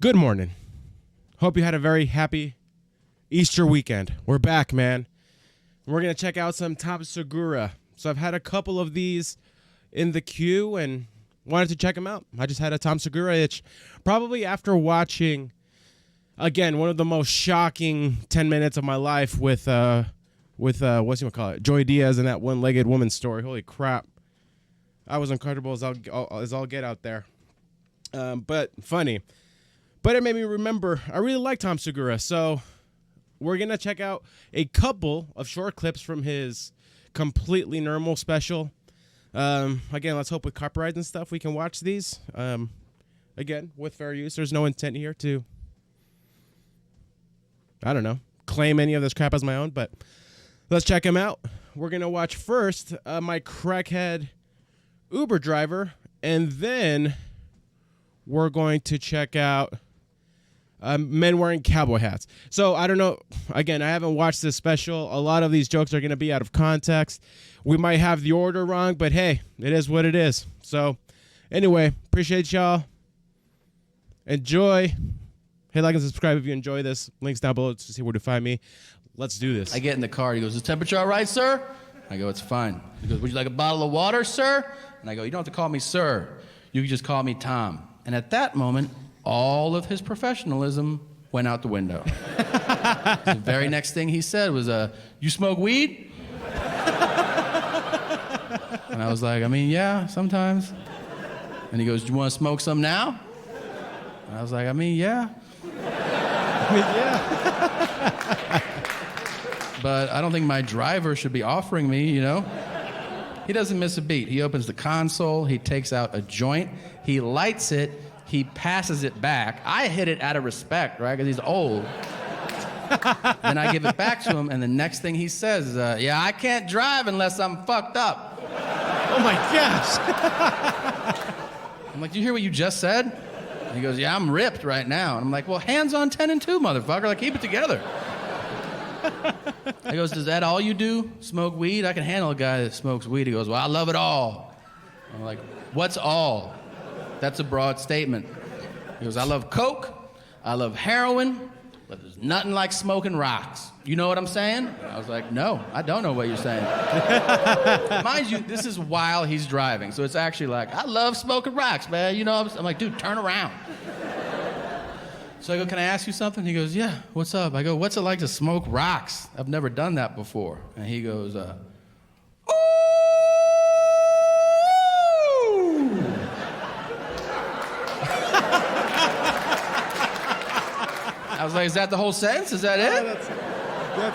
Good morning. Hope you had a very happy Easter weekend. We're back, man. We're going to check out some Tom Segura. So I've had a couple of these in the queue and wanted to check them out. I just had a Tom Segura itch. Probably after watching, again, one of the most shocking 10 minutes of my life with what's you call it, Joy Diaz and that one-legged woman story. Holy crap. I was uncomfortable as I'll get out there. But funny. But it made me remember, I really like Tom Segura, so we're going to check out a couple of short clips from his Completely Normal special. Again, let's hope with copyright and stuff we can watch these. Again, with fair use. There's no intent here to, I don't know, claim any of this crap as my own, but let's check him out. We're going to watch first my Crackhead Uber driver, and then we're going to check out men wearing cowboy hats. So I don't know. Again, I haven't watched this special. A lot of these jokes are going to be out of context. We might have the order wrong, but hey, it is what it is. So anyway, appreciate y'all. Enjoy. Hit like and subscribe if you enjoy this. Links down below to see where to find me. Let's do this. I get in the car. He goes, "Is the temperature all right, sir?" I go, "It's fine." He goes, "Would you like a bottle of water, sir?" And I go, "You don't have to call me sir. You can just call me Tom." And at that moment, all of his professionalism went out the window. The very next thing he said was, "You smoke weed?" And I was like, "I mean, yeah, sometimes." And he goes, "Do you want to smoke some now?" And I was like, "I mean, yeah." But I don't think my driver should be offering me, you know? He doesn't miss a beat. He opens the console, he takes out a joint, he lights it, he passes it back. I hit it out of respect, right, because he's old. Then I give it back to him, and the next thing he says is, "Yeah, I can't drive unless I'm fucked up." Oh my gosh. I'm like, "Do you hear what you just said?" And he goes, "Yeah, I'm ripped right now." And I'm like, "Well, hands on 10 and 2, motherfucker. Like, keep it together." He goes, "Is that all you do? Smoke weed? I can handle a guy that smokes weed." He goes, "Well, I love it all." I'm like, "What's all?" That's a broad statement. He goes, "I love coke, I love heroin, but there's nothing like smoking rocks. You know what I'm saying?" I was like, "No, I don't know what you're saying." Mind you, this is while he's driving, so it's actually like, "I love smoking rocks, man. You know." I'm like, "Dude, turn around." So I go, "Can I ask you something?" He goes, "Yeah, what's up?" I go, "What's it like to smoke rocks? I've never done that before." And he goes, "Ooh." I was like, "Is that the whole sentence? Is that it?"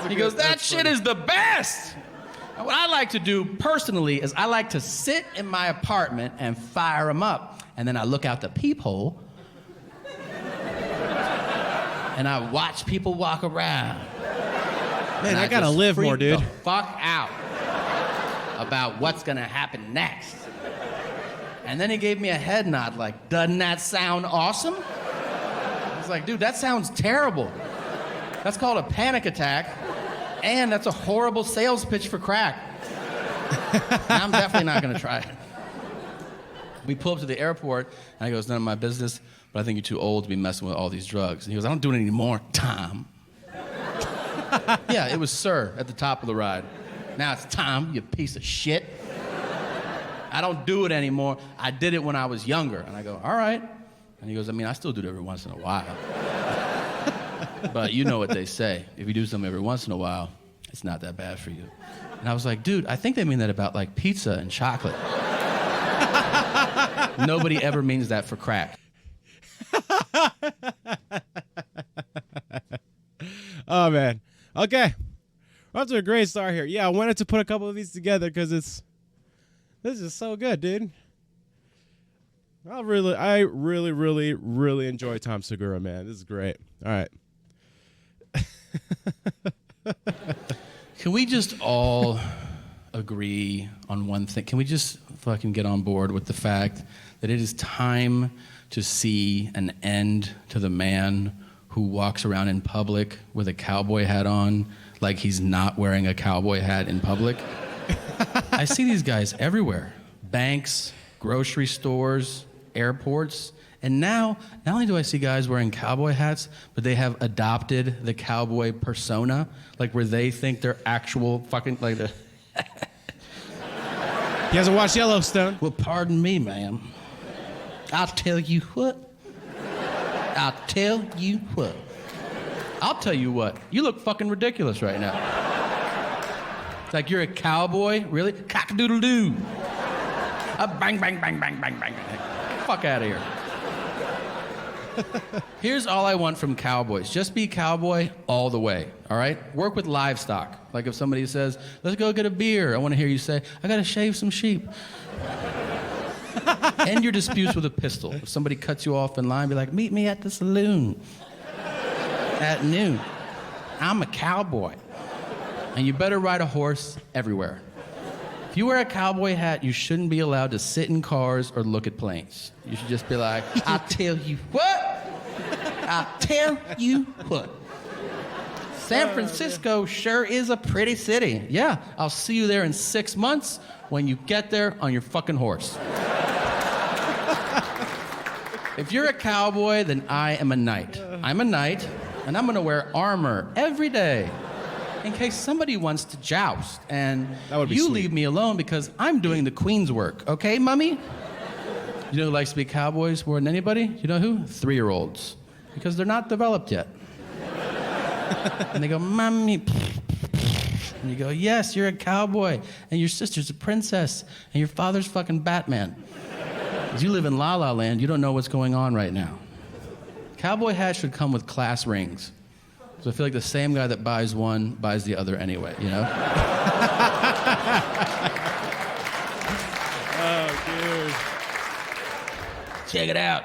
He goes, "That shit is the best." And what I like to do personally is I like to sit in my apartment and fire them up. And then I look out the peephole and I watch people walk around. Man, I gotta live more, dude. The fuck out about what's gonna happen next. And then he gave me a head nod like, "Doesn't that sound awesome?" I was like, "Dude, that sounds terrible. That's called a panic attack, and that's a horrible sales pitch for crack." I'm definitely not gonna try it. We pull up to the airport, and I go, "It's none of my business, but I think you're too old to be messing with all these drugs." And he goes, "I don't do it anymore, Tom." Yeah, it was sir at the top of the ride. Now it's Tom, you piece of shit. "I don't do it anymore. I did it when I was younger." And I go, "All right." And he goes, "I mean, I still do it every once in a while." But you know what they say. If you do something every once in a while, it's not that bad for you. And I was like, "Dude, I think they mean that about like pizza and chocolate." Nobody ever means that for crack. Oh, man. Okay. We're off to a great start here. Yeah, I wanted to put a couple of these together because this is so good, dude. I really enjoy Tom Segura, man. This is great. All right. Can we just all agree on one thing? Can we just fucking get on board with the fact that it is time to see an end to the man who walks around in public with a cowboy hat on like he's not wearing a cowboy hat in public? I see these guys everywhere. Banks, grocery stores, airports, And now, not only do I see guys wearing cowboy hats, but they have adopted the cowboy persona, like where they think they're actual fucking, like the... He hasn't watched Yellowstone. Well, pardon me, ma'am. I'll tell you what. I'll tell you what. I'll tell you what. You look fucking ridiculous right now. It's like you're a cowboy? Really? Cock-a-doodle-doo. Bang, bang, bang, bang, bang, bang. Fuck out of here. Here's all I want from cowboys. Just be cowboy all the way, all right? Work with livestock. Like if somebody says, let's go get a beer, I want to hear you say, I got to shave some sheep. End your disputes with a pistol. If somebody cuts you off in line, be like, meet me at the saloon at noon. I'm a cowboy. And you better ride a horse everywhere. If you wear a cowboy hat, you shouldn't be allowed to sit in cars or look at planes. You should just be like, I'll tell you what. I'll tell you what. San Francisco sure is a pretty city. Yeah, I'll see you there in 6 months when you get there on your fucking horse. If you're a cowboy, then I am a knight. I'm a knight, and I'm gonna wear armor every day in case somebody wants to joust. And you sweet. Leave me alone because I'm doing the queen's work, okay, mummy? You know who likes to be cowboys more than anybody? You know who? 3-year-olds. Because they're not developed yet. And they go, mommy. And you go, yes, you're a cowboy. And your sister's a princess. And your father's fucking Batman. Because you live in La La Land, you don't know what's going on right now. Cowboy hats should come with class rings. So I feel like the same guy that buys one buys the other anyway, you know? Oh, dude. Check it out.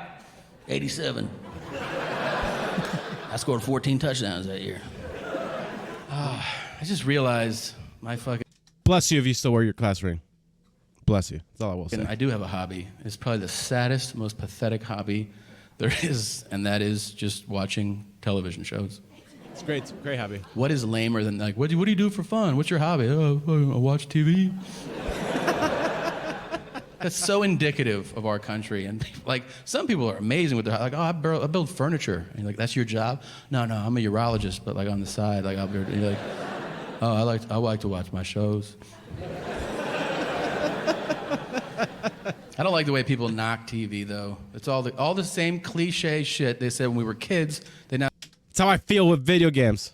87. I scored 14 touchdowns that year. Oh, I just realized my fucking... Bless you if you still wear your class ring. Bless you. That's all I will say. I do have a hobby. It's probably the saddest, most pathetic hobby there is, and that is just watching television shows. It's great. It's a great hobby. What is lamer than, like, what do you do for fun? What's your hobby? Oh, I watch TV. That's so indicative of our country. And like, some people are amazing with their, like, oh, I build furniture. And you're like, that's your job? No, I'm a urologist, but like on the side, like, and you're like, oh, I like to watch my shows. I don't like the way people knock TV, though. It's all the same cliche shit they said when we were kids. They now. It's how I feel with video games.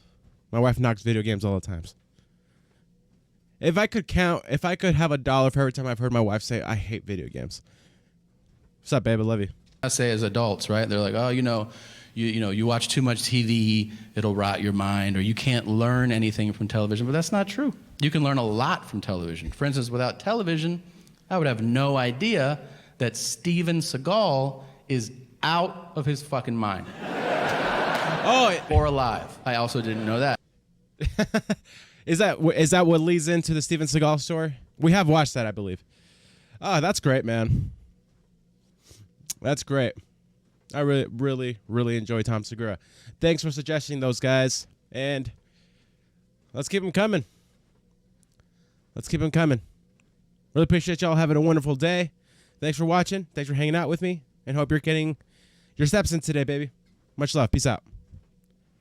My wife knocks video games all the times. If I could have $1 for every time I've heard my wife say, I hate video games. What's up, babe? I love you. I say as adults, right? They're like, oh, you watch too much TV, it'll rot your mind, or you can't learn anything from television. But that's not true. You can learn a lot from television. For instance, without television, I would have no idea that Steven Seagal is out of his fucking mind. Or alive. I also didn't know that. Is that what leads into the Steven Seagal story? We have watched that, I believe. Oh, that's great, man. That's great. I really, really, really enjoy Tom Segura. Thanks for suggesting those guys, and let's keep them coming. Really appreciate y'all having a wonderful day. Thanks for watching. Thanks for hanging out with me, and hope you're getting your steps in today, baby. Much love. Peace out.